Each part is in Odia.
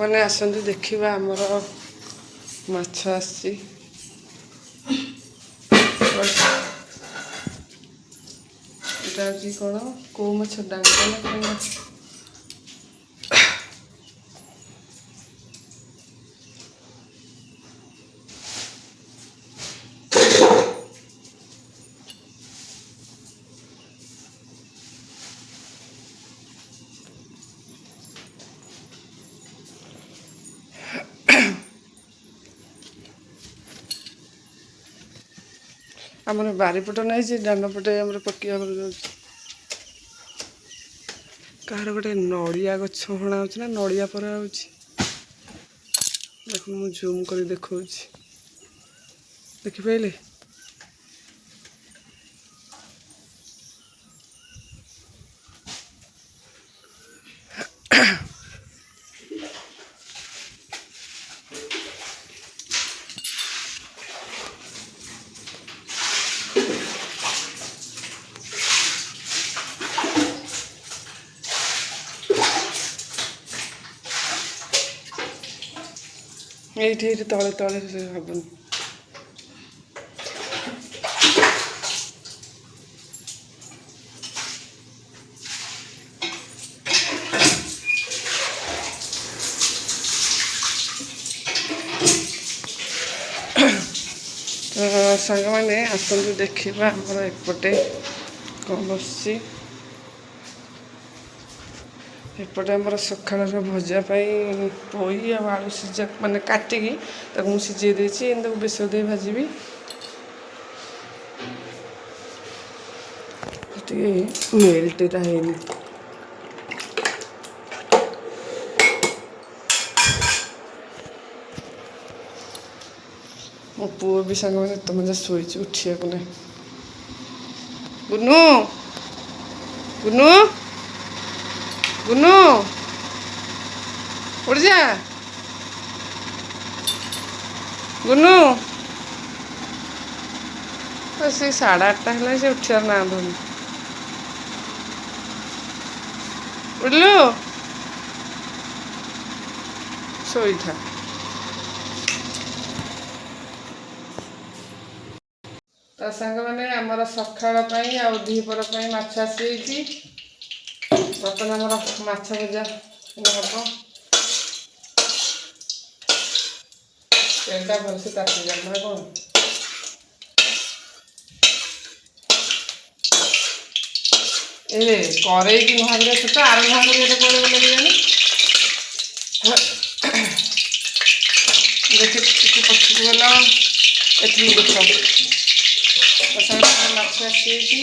ସାଙ୍ଗମାନେ ଆସନ୍ତୁ ଦେଖିବା ଆମର ମାଛ ଆସିଛି। ଏଇଟା ହେଉଛି କ'ଣ କେଉଁ ମାଛ ଡାଙ୍ଗା ନା କ'ଣ? ଆମର ବାରିପଟ ନାହିଁ ଯେ ଡାଣ୍ଡ ପଟେ ଆମର ପକିଆ ଯାଉଛି। କାହାର ଗୋଟେ ନଡ଼ିଆ ଗଛ ହଣା ହେଉଛି ନା ନଡ଼ିଆ ପରା ହେଉଛି। ଦେଖ ମୁଁ ଜୁମ୍ କରି ଦେଖାଉଛି, ଦେଖିପାରିଲେ? এইଠି ଏଇଠି ତଳେ ତଳେ ହବନି। ତ ସାଙ୍ଗମାନେ ଆସନ୍ତୁ ଦେଖିବା ଆମର ଏପଟେ କ'ଣ ବସିଛି। ଏପଟେ ଆମର ସକାଳର ଭଜା ପାଇଁ ପୋଇ ଆଉ ଆଳୁ ସିଝା ମାନେ କାଟିକି ତାକୁ ମୁଁ ସିଝେଇ ଦେଇଛି, ଏମିତି ତାକୁ ବେସର ଦେଇ ଭାଜିବି। ଟିକେ ମେଲ୍ଟଟା ହେଇନି। ମୋ ପୁଅ ବି ସାଙ୍ଗମାନେ ଏତେ ମଜା ଶୋଇଛି, ଉଠିବାକୁ ନାହିଁ। ଗୁନୁ ଗୁନୁ ଗୁନୁ ଉଠିଯା। ଗୁନୁ ସେ 8:30 ହେଲା, ସେ ଉଠିବାର ନାଁ ଧରୁନି। ଉଠିଲୁ ଶୋଇଥା। ତ ସାଙ୍ଗମାନେ ଆମର ସକାଳ ପାଇଁ ଆଉ ଦ୍ୱିପହର ପାଇଁ ମାଛ ଆସିଯାଇଛି। ବର୍ତ୍ତମାନ ଆମର ମାଛ ଭଜା ହେବ। ତେଲଟା ଭଲସେ ତାତିଯାଉ ନା କ'ଣ? ଏ କରେଇକି ନୁହାଁରେ ସେଟା ଆରମ୍ଭ କରିବାଟା କୁଆଡ଼େ ଗଲେ କେଜାଣି। ଦେଖି ଟିକେ ପଛକୁ ଗଲ, ଏଠିକି ଦେଖ। ସାଙ୍ଗରେ ମାଛ ଆସିଯାଇଛି।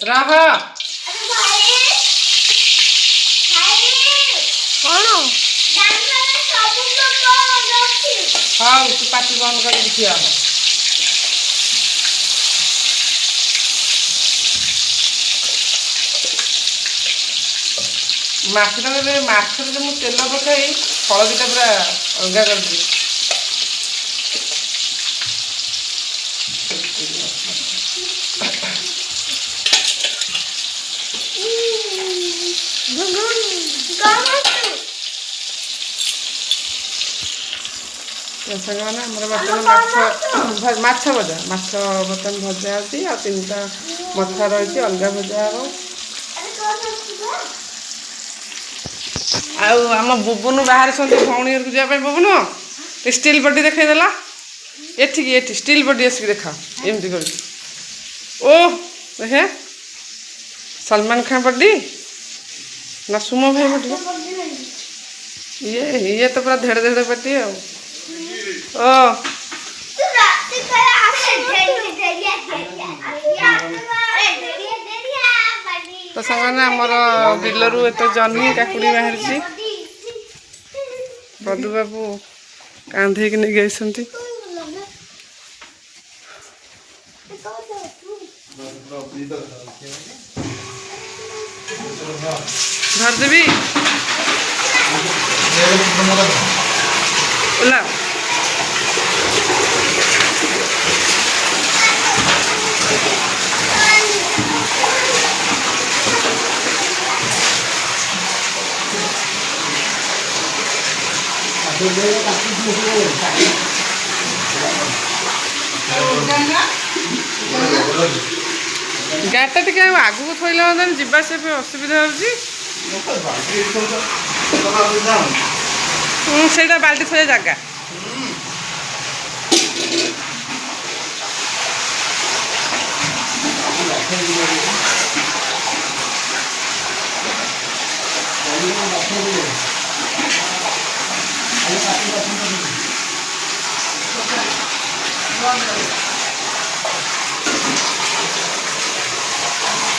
ରହ କ'ଣ? ହଉ ତୁ ପାଟି ବନ୍ଦ କରିକି ଠିଆ ହବ। ମାଛରେ ମୁଁ ତେଲ ପକାଇ ହଳଦୀଟା ପୁରା ଅଲଗା କରିଦେବି। ସାଙ୍ଗମାନେ ଆମର ବର୍ତ୍ତମାନ ମାଛ ଭଜା ବର୍ତ୍ତମାନ ଭଜା ଅଛି। ଆଉ 3ଟା ମଥା ରହିଛି, ଅଲଗା ଭଜା ହେବ। ଆଉ ଆମ ବୁବୁନୁ ବାହାରିଛନ୍ତି ଭଉଣୀ ଘରକୁ ଯିବା ପାଇଁ। ବୁବୁନୁ ଷ୍ଟିଲ୍ ବଡି ଦେଖେଇଦେଲା। ଏଠି ଷ୍ଟିଲ୍ ବଡି ଆସିକି ଦେଖା, ଏମିତି କରୁଛି। ଓ ଦେଖେ ସଲମାନ ଖାଁ ବଡି ନା ସୁମ ଭାଇ ବଡି? ଇଏ ତ ପୁରା ଧେଡ ଧେଡ ପାଟି ଆଉ। ଓ ତ ସାଙ୍ଗମାନେ ଆମର ବିଲରୁ ଏତେ ଜହ୍ନି କାକୁଡ଼ି ବାହାରିଛି। ବଦୁ ବାବୁ କାନ୍ଧେଇକି ନେଇକି ଆସିଛନ୍ତି। ଧରିଦେବି ଓଲା। ଗାଡ଼ିଟା ଟିକେ ଆଗକୁ ଥୋଇଲେ ମଧ୍ୟ ଯିବା ଆସିବା ପାଇଁ ଅସୁବିଧା ହେଉଛି। ସେଇଟା ବାଲ୍ଟି ଥୋଇବା ଜାଗା।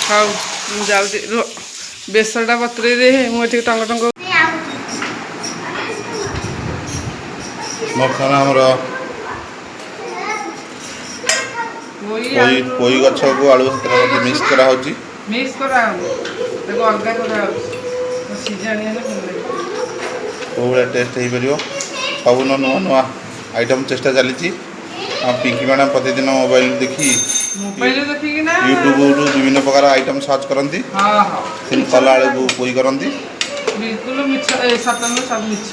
ହଉ ମୁଁ ଯାଉଛି ବେସରଟା ବତୁରେଇ ଦେ। ମୁଁ ଏଠିକି ଟଙ୍ଗ ଟଙ୍ଗ ଆମର ପୋଇ ଗଛକୁ ଆଳୁ ସେଥିରେ ମିକ୍ସ କରାହେଉଛି। ମିକ୍ସ କରାହେଉନି, ତାକୁ ଅଲଗା କରାହେଉଛି। ସିଝାଣି ହେଲେ ଭଲ ଲାଗିବ। କେଉଁ ଭଳିଆ ଟେଷ୍ଟ ହେଇପାରିବ ସବୁ ନୂଆ ନୂଆ ଆଇଟମ୍ ଚେଷ୍ଟା ଚାଲିଛି। ଆଉ ପିଙ୍କି ମ୍ୟାଡ଼ାମ୍ ପ୍ରତିଦିନ ମୋବାଇଲ ଦେଖିକି ୟୁଟ୍ୟୁବରୁ ବିଭିନ୍ନ ପ୍ରକାର ଆଇଟମ୍ ସର୍ଚ୍ଚ କରନ୍ତି। କିନ୍ତୁ କଲାବେଳକୁ ପୋଇ କରନ୍ତି। ବିଲକୁଲ ମିଛ, ସତ ନୁହେଁ, ସବୁ ମିଛ।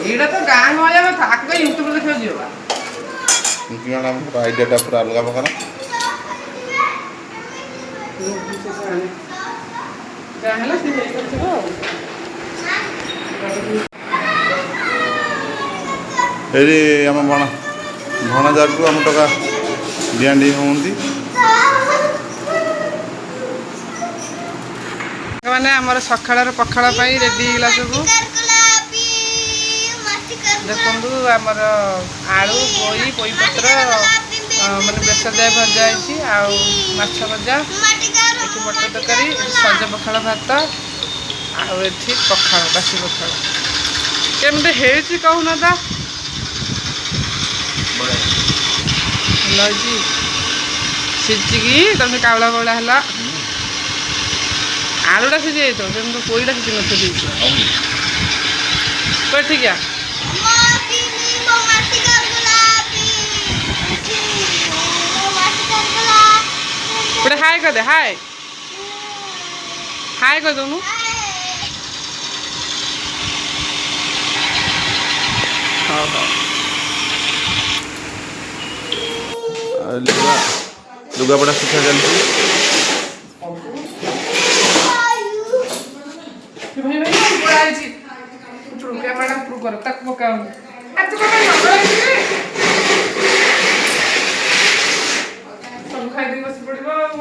ଏଇଟା ତ ଗାଁ ଗହଳିଆ କଥା, ଆକୁ ୟୁଟ୍ୟୁବରେ ଦେଖିବାକୁ ଯିବା। ପିଙ୍କି ମ୍ୟାଡ଼ାମ୍ଙ୍କର ଆଇଡ଼ିଆଟା ପୁରା ଅଲଗା ପ୍ରକାର। ଯାହା ହେଲା ସେ ହେଇପାରିଥିବ ଆଉ। ଏଇଠି ଆମ ଭଣଜାକୁ ଆମ ଟଙ୍କା ଡିଆଁ ଡିଁ ହୁଅନ୍ତି। ମାନେ ଆମର ସକାଳର ପଖାଳ ପାଇଁ ରେଡ଼ି ହେଇଗଲା ସବୁ। ଦେଖନ୍ତୁ ଆମର ଆଳୁ ପୋଇପତ୍ର ମାନେ ବେସର ଦିଆ ଭଜା ହେଇଛି, ଆଉ ମାଛ ଭଜା, ଏଠି ମଟର ତରକାରୀ, ଏଠି ସଜ ପଖାଳ ଭାତ, ଆଉ ଏଠି ପଖାଳ, ବାସି ପଖାଳ। କେମିତି ହେଇଛି କହୁନ ତ? ଭଲ ହେଇଛି। ସିଝିକି ତମେ କାଉଳା ବଉଳା ହେଲା। ଆଳୁଟା ସିଝି ଯାଇଥିବ, କିନ୍ତୁ ପୋଇଟା ସିଝି ନଥିବ। ଠିକିଆ ଗୋଟେ ହାଏ କରିଦେ, ହାଏ କରିଦଉନୁ। ହଉ ହଉ। ଲୁଗାପଟା ଶୁଖା ଚାଲିଛି। ସବୁ ଖାଇଦେଇ ବସି ପଡ଼ିବ ଆଉ।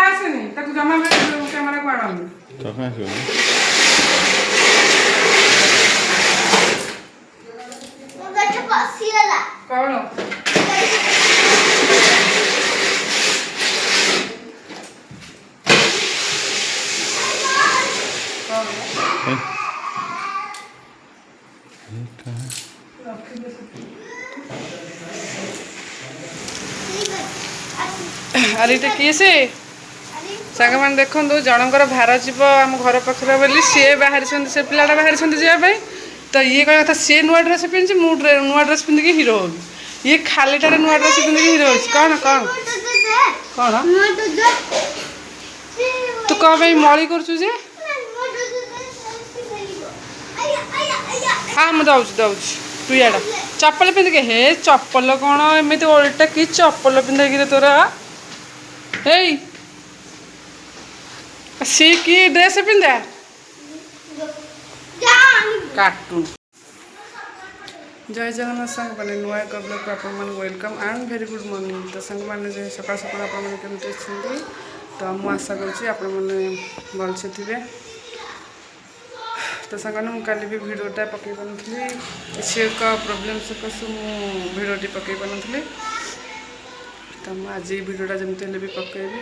ଆସେନି ତାକୁ ଜମା କ୍ୟାମେରାକୁ ଆଣନି। କଣ ଆରେ ଏଇଟା କିଏ ସେ ସାଙ୍ଗମାନେ ଦେଖନ୍ତୁ, ଜଣଙ୍କର ଭାର ଯିବ ଆମ ଘର ପାଖରେ ବୋଲି ସିଏ ବାହାରିଛନ୍ତି, ସେ ପିଲାଟା ବାହାରିଛନ୍ତି ଯିବା ପାଇଁ। ତ ଇଏ କହିବା କଥା ସିଏ ନୂଆ ଡ୍ରେସ୍ ପିନ୍ଧିଛି, ମୁଁ ନୂଆ ଡ୍ରେସ୍ ପିନ୍ଧିକି ହିରୋ ହେବି। ଇଏ ଖାଲିଟାରେ ନୂଆ ଡ୍ରେସ୍ ପିନ୍ଧିକି ହିରୋ ହେଉଛି। କ'ଣ ତୁ କ'ଣ ପାଇଁ ମଳି କରୁଛୁ ଯେ? ହଁ ମୁଁ ଦଉଛି ତୁ ଇଆଡ଼ା ଚପଲ ପିନ୍ଧିକି। ହେ ଚପଲ କ'ଣ ଏମିତି ଓଲଟା କି ଚପଲ ପିନ୍ଧିକିରେ ତୋର? ହେଇ ସିଏ କି ଡ୍ରେସ୍ ପିନ୍ଧା କାଟୁନ। ଜୟ ଜଗନ୍ନାଥ ସାଙ୍ଗମାନେ, ନୂଆ ଏକ ବ୍ଲଗ୍କୁ ଆପଣମାନଙ୍କୁ welcome and very good morning. ତ ସାଙ୍ଗମାନେ ସକାଳୁ ସକାଳୁ ଆପଣମାନେ କେମିତି ଅଛନ୍ତି? ତ ମୁଁ ଆଶା କରୁଛି ଆପଣମାନେ ଭଲସେ ଥିବେ। ତ ସାଙ୍ଗମାନେ ମୁଁ କାଲି ବି ଭିଡ଼ିଓଟା ପକାଇ ପାରୁନଥିଲି, କିଛି ଏକ ପ୍ରୋବ୍ଲେମ୍ ସକାଶୁ ମୁଁ ଭିଡ଼ିଓଟି ପକାଇ ପାରୁନଥିଲି। ତ ମୁଁ ଆଜି ଭିଡ଼ିଓଟା ଯେମିତି ହେଲେ ବି ପକାଇବି।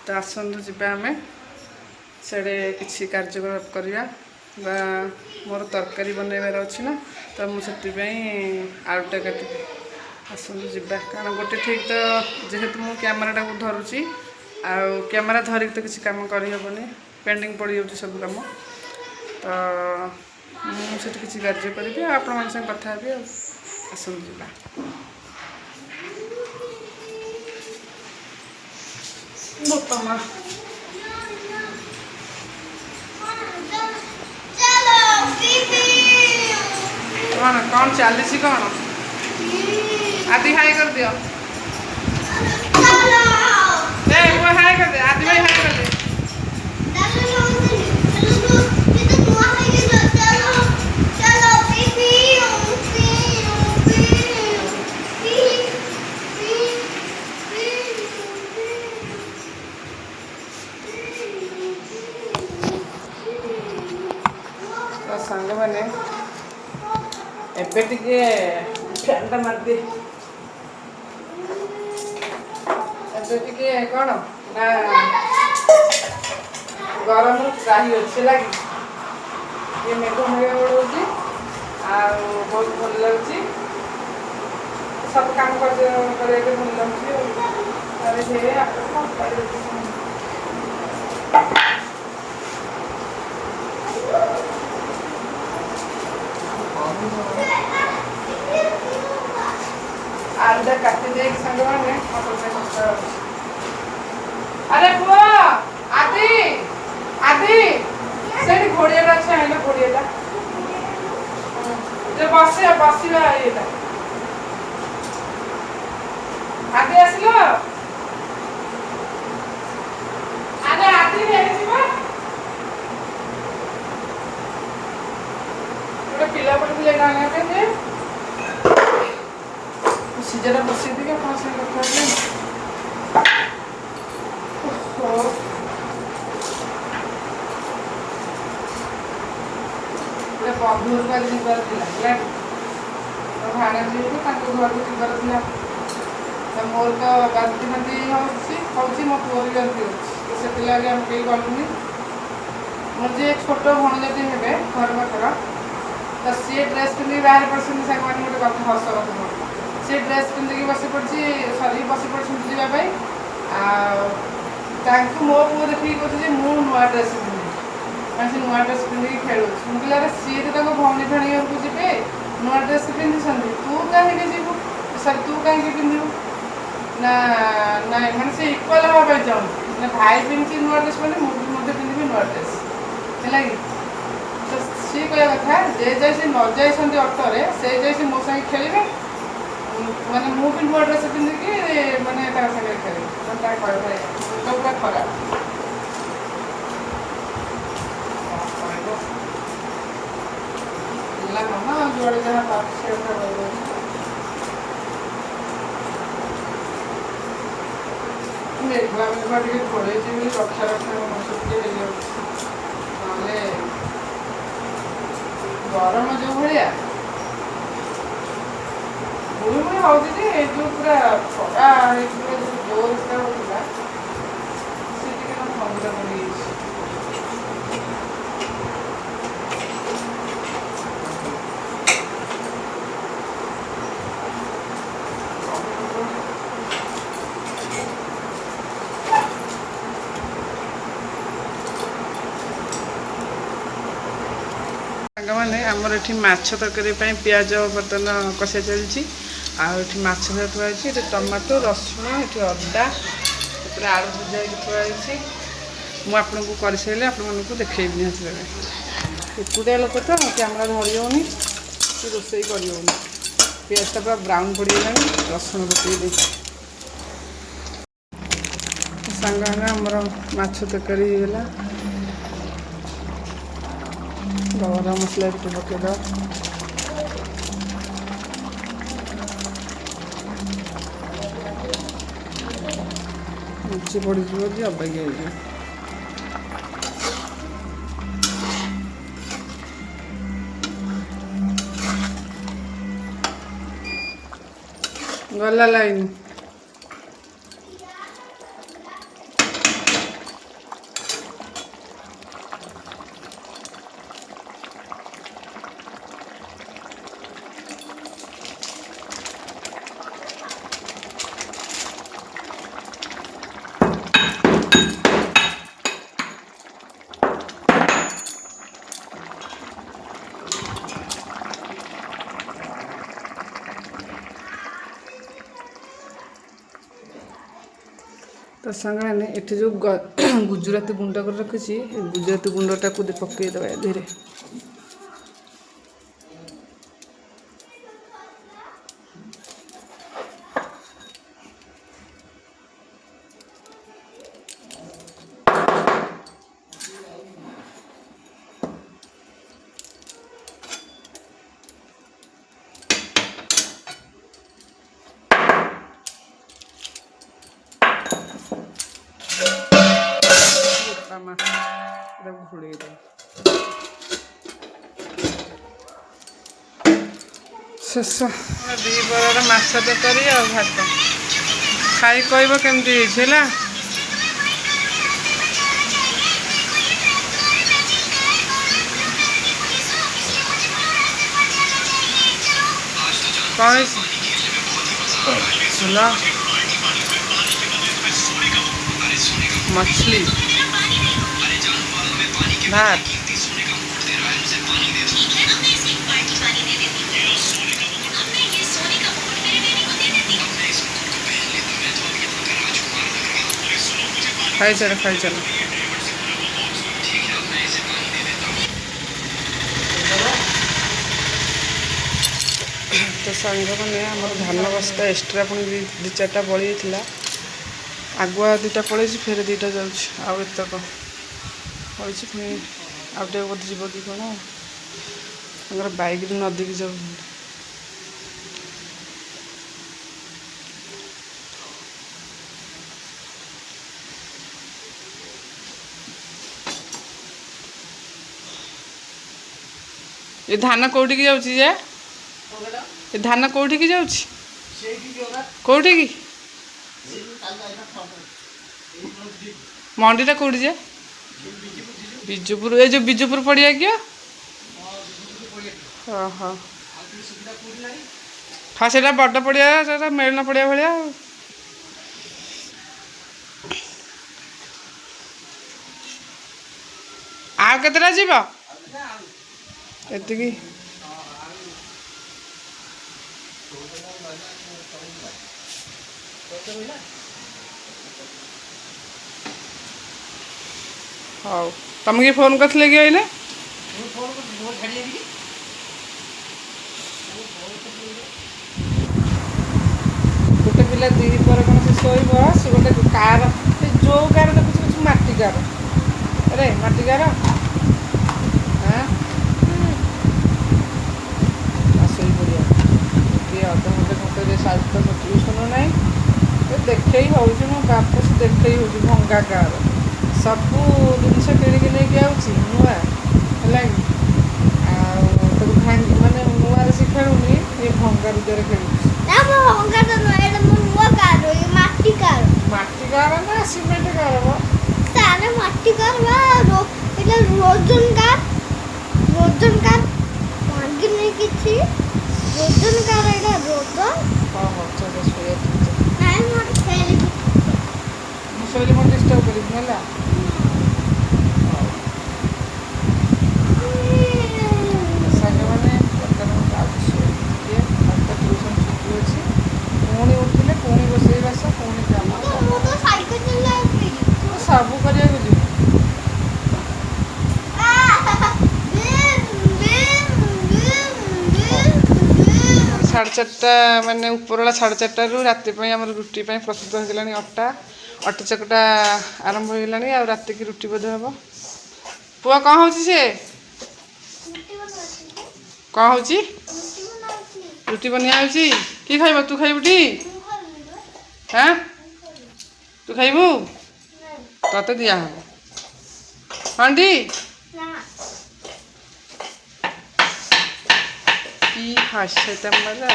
ତ ଆସନ୍ତୁ ଯିବା ଆମେ ସିଆଡ଼େ କିଛି କାର୍ଯ୍ୟକଳାପ କରିବା, ବା ମୋର ତରକାରୀ ବନେଇବାର ଅଛି ନା, ତ ମୁଁ ସେଥିପାଇଁ ଆଳୁଟା କାଟିବି। ଆସନ୍ତୁ ଯିବା। କାରଣ ଗୋଟେ ଠିକ୍ ତ ଯେହେତୁ ମୁଁ କ୍ୟାମେରାଟାକୁ ଧରୁଛି, ଆଉ କ୍ୟାମେରା ଧରିକି ତ କିଛି କାମ କରିହେବନି, ପେଣ୍ଡିଂ ପଡ଼ିଯାଉଛି ସବୁ କାମ। ତ ମୁଁ ସେଠି କିଛି କାର୍ଯ୍ୟ କରିବି, ଆଉ ଆପଣମାନଙ୍କ ସାଙ୍ଗେ କଥା ହେବି। ଆଉ ଆସନ୍ତୁ ଯିବା। बोपा माँ कौन चली कौन आदि हाई कर दियो वो हाई कर दे आदि भाई हाई कर दे तो संग मैंने एबे टिके फैनटा मारदी एबे टिके कौन ना गरम त्राही अच्छे लगी ये मेघ मेघ उड़ाऊँगी बहुत भल लगे सब काम कर भल लगे आलूटा काटी दे संग मैंने अरे पुआ आदि आदि से घोड़ियाटा अच्छे आइल घोड़ियाटा जो बस बसवा ये आदि आसिल अरे आदि गोटे पिला पड़े आने सीजाटा बसई देवी आप बंधु घर जीवार था भाड़ा जी घर को जीवार था मोर तो बांति फांति हो मो पुआ भी बांति होती से आम कहीं गलुनि मोर जी छोट भणजाटी हे घर पाखर तो सी ड्रेस पिंधिक बाहर पड़े साग मैंने गोटे कथा हस कथा सी ड्रेस पिंधिकी बस पड़ी सर बस पड़ी जावाई मो पुओ देखिए कहते मुझे नुआ ड्रेस पिंधि से नुआ ड्रेस पिंधिकी खेलु मुझे अरे सी तो भौणी भाणी घर को जी नुआ ड्रेस पिंधि तू कहीं जीवु सर तू कहीं पिंधु ना ना मैंने से इक्वाल हाँपाई चाहूँ ना भाई पिंधि नुआ ड्रेस मैंने मुझे पिंधि नुआ ड्रेस है तो सी कह कथा जे जैसे न जाइए अटोरे से जैसे मो सागे खेलें मैंने मु भी नुआ ड्रेस पिंधिकी मैंने सागे खेली तो पूरा खराब ना जुआड़े जहाँ पाप से मेघुआ मेघुआ टे थोड़े रक्षा रक्षा मौसम ना गरम जो भाया गुड़मुड़ी होती जो पूरा खरा जोर से होता से थंडा पड़ मैंने आमर ये माछ तरकारी पियाज बर्तमान कषा चलती आठ माछ थुआई टमाटो रसुण ये अदा आलू भजा थुआई मुझे कर सारे आपको देखी निहती भाई एकुटिया लोक तो कैमेरा धरी होनी रोषे कर पियाजटा पूरा ब्राउन पड़गला रसुण पकई सांग आमर माछ तरकारी होगा गरम मसला पकईद मिर्ची पड़ो अबागिया गला लाइन तो सांगने एठी जो गुजराती गुंड कर रखी गुजराती गुंडटा को पकईदे धीरे घोड़े शेष दीपर माछ तरकारी आ भात खाई कह केमती है कौन मछली भात खाई चलो तो सांग मैंने आम धान बस्ता एक्सट्रा पुणी दी चार्टा बड़ी था आगुआ दुटा पड़े फेर दुटा जातक पड़ी पुणी आउटे बोध जीव कि कौन बैक नदी की जाऊ ये धान कौटी की जाउची जे ये धान कौटी की जाउची कौटी की मंडीटा कौटी जे बिजुपुर ये जो बिजुपुर पड़िया क्या हाँ हाँ से बड़ पड़िया मेलना पड़िया भाया आ केतटा जीव एतिकी हाँ तुमको फोन करते कि अने गोटे पिला दीपर कौन से शोब से गोटे कार जो कार देखुच मटी कार अरे मटी कार हाँ शोई पड़िया किए अधघंटे घंटे साज तो ट्यूशन ना देखे हो बाप से देखे हो भंगा कार सबू जिनस किणिकी नहीं नुआ है भांगी मानने नुआ से खेलुनी ये भंगार द्वारा खेल माटी कार ना सीमेंट कार माटी कार रोजन कार भांगी नहीं किसी रोजन कार एटा रोजन हाँ हाँ चलो शोया नहीं मोर खेल शोले मोर डिस्टर्ब करी ना साଙ୍ଗମାନେ ବର୍ତ୍ତମାନ ଟ୍ୟୁସନ୍ ଛୁଟି ଅଛି ପୁଣି ଉଠିଲେ ପୁଣି ରୋଷେଇବାସ ପୁଣି କାମ ସବୁ କରିବାକୁ ଯିବୁ साढ़े चार्टा मानने उपरला 4:30 राति आम रुटी प्रस्तुत होगलानी अटा अटा चकटा आरंभ हो गलानी आ राति की रुटी बोध हम पुआ कौन हो कौन हो रुटी बनिया कि खाइब तू खाइबुटी हाँ तू खाइबू तते दिया हाँ दी की हास्य तमला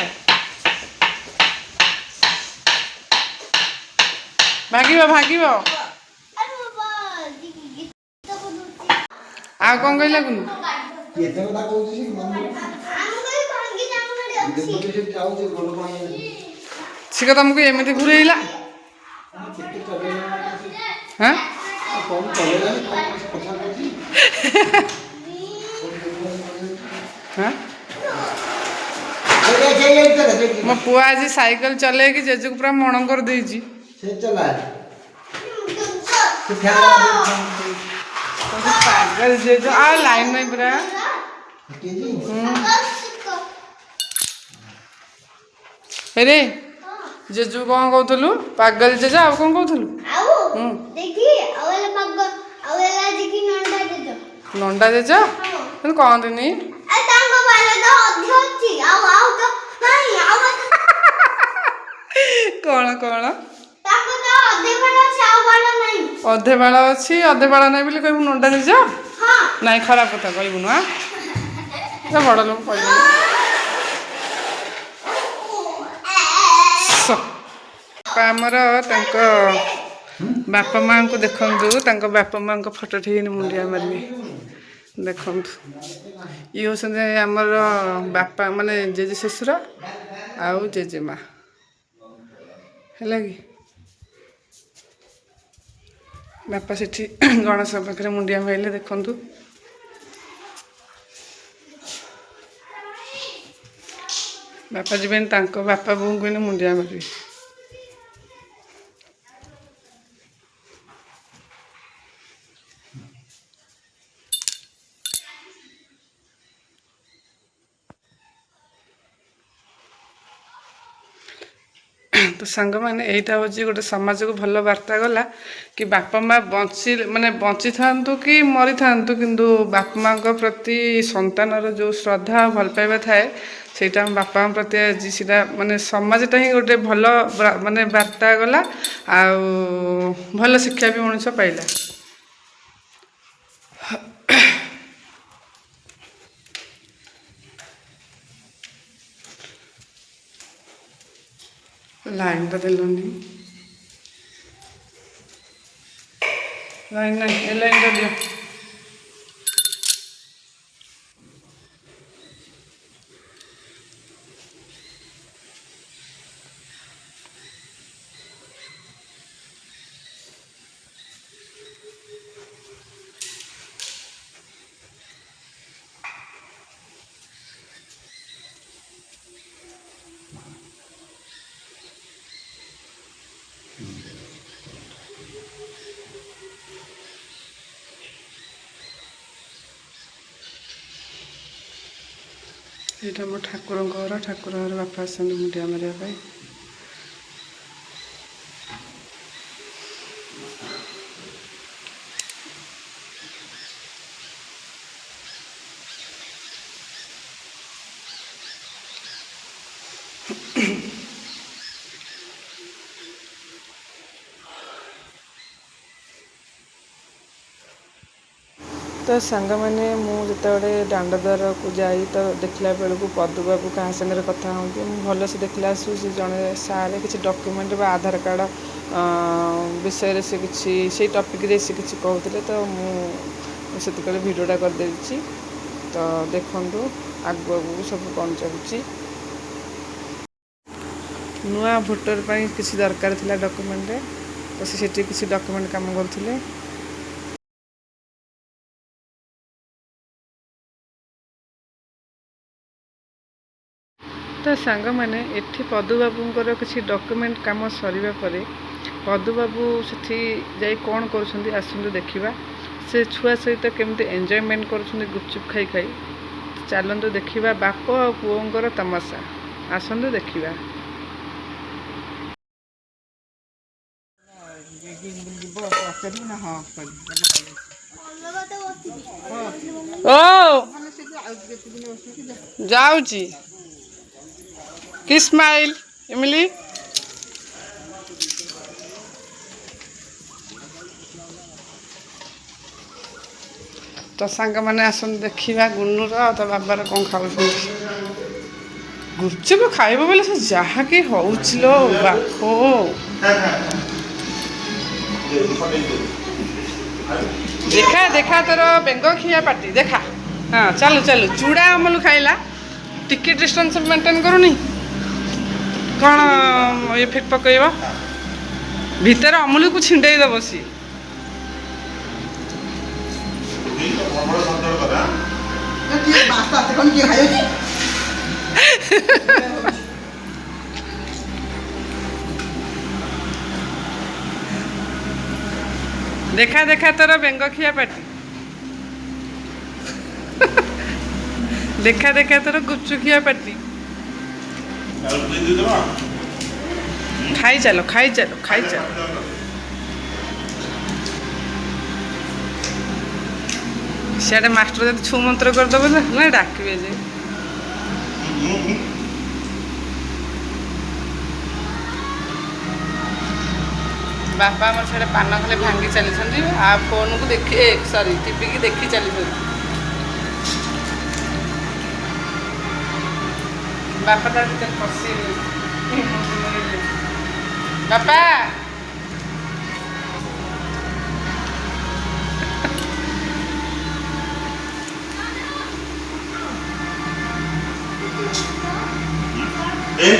भागिब आ कौन कहला कुन सी तुमको एमती घूरेला हाँ हाँ मो पुआ आज साइकिल चले कि जेजू पूरा मण कर देजी ପାଗଳ ଜେଜ ଆଉ ଲାଇନ୍ ନାହିଁ ପୁରା। ରେ ଜେଜୁ କ'ଣ କହୁଥିଲୁ? ପାଗଳ ଜେଜ ଆଉ କ'ଣ କହୁଥିଲୁ? ନଣ୍ଡା ଜେଜ କିନ୍ତୁ କହନ୍ତିନି। କ'ଣ କ'ଣ ଅଧେ ବାଳ ଅଛି ଅଧେ ବାଳ ନାହିଁ ବୋଲି କହିବୁ ନଣ୍ଡା ଜେଜ? ନାଇଁ ଖରାପ କଥା କହିବୁନୁ। ବଡ଼ ଲୋକ କହିବୁନି। ଆମର ତାଙ୍କ ବାପା ମାଆଙ୍କୁ ଦେଖନ୍ତୁ, ତାଙ୍କ ବାପା ମାଆଙ୍କ ଫଟୋ ଠିକ୍ ମୁଣ୍ଡିଆ ମାରିବେ। ଦେଖନ୍ତୁ ଇଏ ହେଉଛନ୍ତି ଆମର ବାପା ମାନେ ଜେଜେ ଶ୍ୱଶୁର ଆଉ ଜେଜେମା ହେଲା କି। ବାପା ସେଠି ଗଣେଶ ପାଖରେ ମୁଣ୍ଡିଆ ମାରିଲେ ଦେଖନ୍ତୁ। ବାପା ଯିବେନି ତାଙ୍କ ବାପା ବୋଉଙ୍କୁ ଏଇନେ ମୁଣ୍ଡିଆ ମାରିବେ। ତ ସାଙ୍ଗମାନେ ଏଇଟା ହେଉଛି ଗୋଟେ ସମାଜକୁ ଭଲ ବାର୍ତ୍ତା ଗଲା କି ବାପା ମା ବଞ୍ଚିଥାନ୍ତୁ କି ମରିଥାନ୍ତୁ, କିନ୍ତୁ ବାପା ମାଙ୍କ ପ୍ରତି ସନ୍ତାନର ଯେଉଁ ଶ୍ରଦ୍ଧା ଭଲ ପାଇବା ଥାଏ ସେଇଟା ଆମ ବାପା ମାଙ୍କ ପ୍ରତି ଆଜି ସେଇଟା ସମାଜଟା ହିଁ ଗୋଟେ ଭଲ ବାର୍ତ୍ତା ଗଲା। ଆଉ ଭଲ ଶିକ୍ଷା ବି ମଣିଷ ପାଇଲା। ଲାଇନ୍ଟା ଦେଲନି। ଲାଇନ୍ ନାହିଁ, ଏ ଲାଇନ୍ଟା ଦିଅ। ଏଇଟା ମୋ ଠାକୁରଙ୍କ ଘର। ଠାକୁର ଘର ବାପା ଆସନ୍ତି ମୁଣ୍ଡିଆ ମାରିବା ପାଇଁ। ତ ସାଙ୍ଗମାନେ ମୁଁ ଯେତେବେଳେ ଦାଣ୍ଡ ଦ୍ୱାରକୁ ଯାଇ ତ ଦେଖିଲା ବେଳକୁ ପଦୁବାବୁ କାହା ସାଙ୍ଗରେ କଥା ହୁଅନ୍ତି। ମୁଁ ଭଲସେ ଦେଖିଲା ଆସୁ ସେ ଜଣେ ସାର୍ କିଛି ଡକ୍ୟୁମେଣ୍ଟ ବା ଆଧାର କାର୍ଡ଼ ବିଷୟରେ ସେ କିଛି ସେଇ ଟପିକ୍ରେ ସେ କିଛି କହୁଥିଲେ। ତ ମୁଁ ସେତିକିବେଳେ ଭିଡ଼ିଓଟା କରିଦେଇଛି। ତ ଦେଖନ୍ତୁ ଆଗକୁ ଆଗକୁ ସବୁ କ'ଣ ଚାଲୁଛି। ନୂଆ ଭୋଟର ପାଇଁ କିଛି ଦରକାର ଥିଲା ଡକ୍ୟୁମେଣ୍ଟରେ, ତ ସେଠି କିଛି ଡକ୍ୟୁମେଣ୍ଟ କାମ କରୁଥିଲେ। ତ ସାଙ୍ଗମାନେ ଏଠି ପଦୁବାବୁଙ୍କର କିଛି ଡକ୍ୟୁମେଣ୍ଟ କାମ ସରିବା ପରେ ପଦୁବାବୁ ସେଠି ଯାଇ କ'ଣ କରୁଛନ୍ତି ଆସନ୍ତୁ ଦେଖିବା। ସେ ଛୁଆ ସହିତ କେମିତି ଏନ୍ଜୟମେଣ୍ଟ କରୁଛନ୍ତି ଗୁପଚୁପ୍ ଖାଇ ଖାଇ। ଚାଲନ୍ତୁ ଦେଖିବା ବାପ ଆଉ ପୁଅଙ୍କର ତମାସା। ଆସନ୍ତୁ ଦେଖିବା। ଓ ଯାଉଛି କି ସ୍ମାଇଲ୍ ଏମିଲି। ତ ସାଙ୍ଗମାନେ ଆସନ୍ତୁ ଦେଖିବା ଗୁନୁର ଆଉ ତା ବାବାର କ'ଣ ଖାଉଛନ୍ତି। ଗୁପଚୁପ୍ ଖାଇବ ବୋଲେ ସେ ଯାହାକି ହଉଛି ଲୋ ବାପ। ଦେଖା ଦେଖା ତୋର ବେଙ୍ଗ ଖିଆ ପାଟି ଦେଖା। ହଁ ଚାଲୁ ଚାଲୁ ଚୁଡ଼ା ଅମୁଲ ଖାଇଲା, ଟିକେ ଡିଷ୍ଟାନ୍ସ ମେଣ୍ଟେନ୍ କରୁନି। କ'ଣ ଇଫେକ୍ଟ ପକେଇବ ଭିତରେ ଅମୁଲକୁ ଛିଣ୍ଡେଇ ଦେବ ସିଏ। देखा देखा तोर बेंग खिया पाटी देखा देखा तोर गुपचुप खिया पाटी खाई चलो खाई चलो खाई चलो सियाड़े मास्टर जब छू मंत्र करदेव ना डाकबे जे बापा आम से पान खाली भांगी चली आ फोन को देखी सॉरी टीवी की देखी चली बापा तार पशि बापा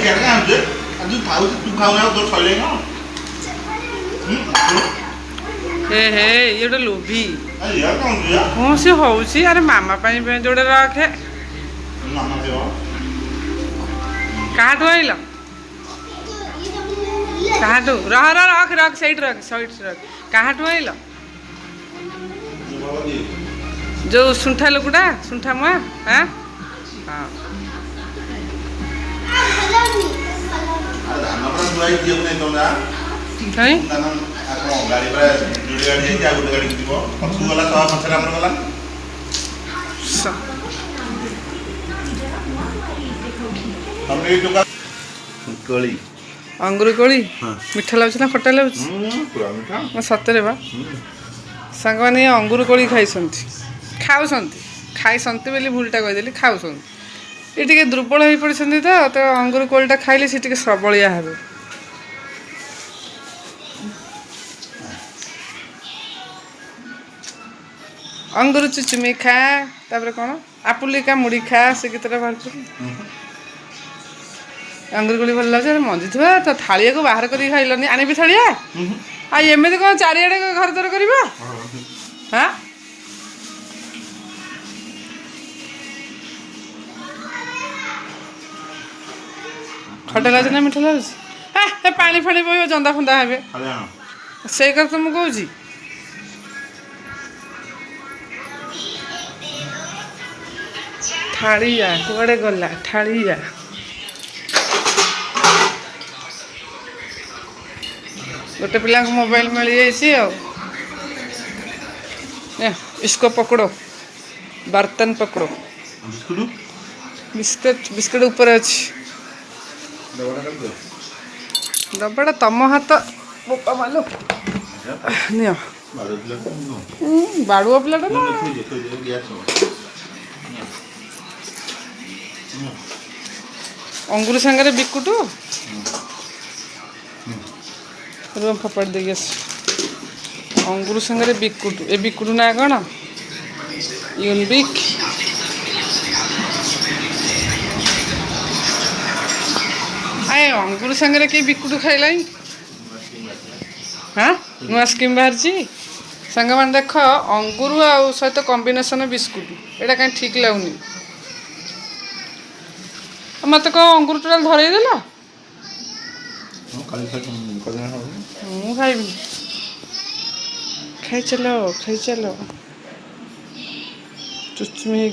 क्या तू खाऊ तो सैले हे हे ये गोटे लोभी हाँ सी हूँ अरे मामा जोड़े रखे कहाँ आइल कहाँ रह रख रख सैट रख कहाँ आइल जो सुंठा लोकटा सुंठा मुआ हाँ हाँ कहीं कोली अंगूर कोली मीठा लगुच ना खट्टा लगुच पूरा मीठा सतरे बा सांग मैंने अंगूर कोली खाई खाई बोली भूलटा कहीदेली खाऊ ये टे दुर्बल हो पड़े तो अंगूर कोलीटा खाइले सी सबलिया हे अंगूर चुचुमी खा तापर कौन आपुलिका मुड़ी खा से गीतटा बाहर अंगूर कोली भल लगे मंजी थी तो थालिया को बाहर कर खाइलनी आनी थालिया आमती कौन चारिड़े घर द्वार कर हाँ खटा लगे ना मीठा लगे पानी फाणी पो जंदा फंदा हे से कर तुम कौन थालिया कुआड़े गला थालिया गोटे पिला मोबाइल मिल जाए इसको पकड़ो बर्तन पकड़ो बिस्कुट बिस्कुट ऊपर अच्छी डब्बाटा तम हाथ बोपा मालो नियो बाड़ुआ पिलाटा ना अंगूर सांगे बिकुटू रूम फपाड़ दे अंगूर सांगे बिकुटू ए बिकुटू ना कौन यूनिक आए अंगूर सांगे कि बिकुटू खाइला हाँ नुआ स्कीम बाहर सांग मान देख अंगूर आ सहित कॉम्बिनेशन बिस्कुट एटा कहीं ठीक लगुनि मत कौ अंगूर टोटाल धरईदेल खाइबी खाई चलो चुचुमी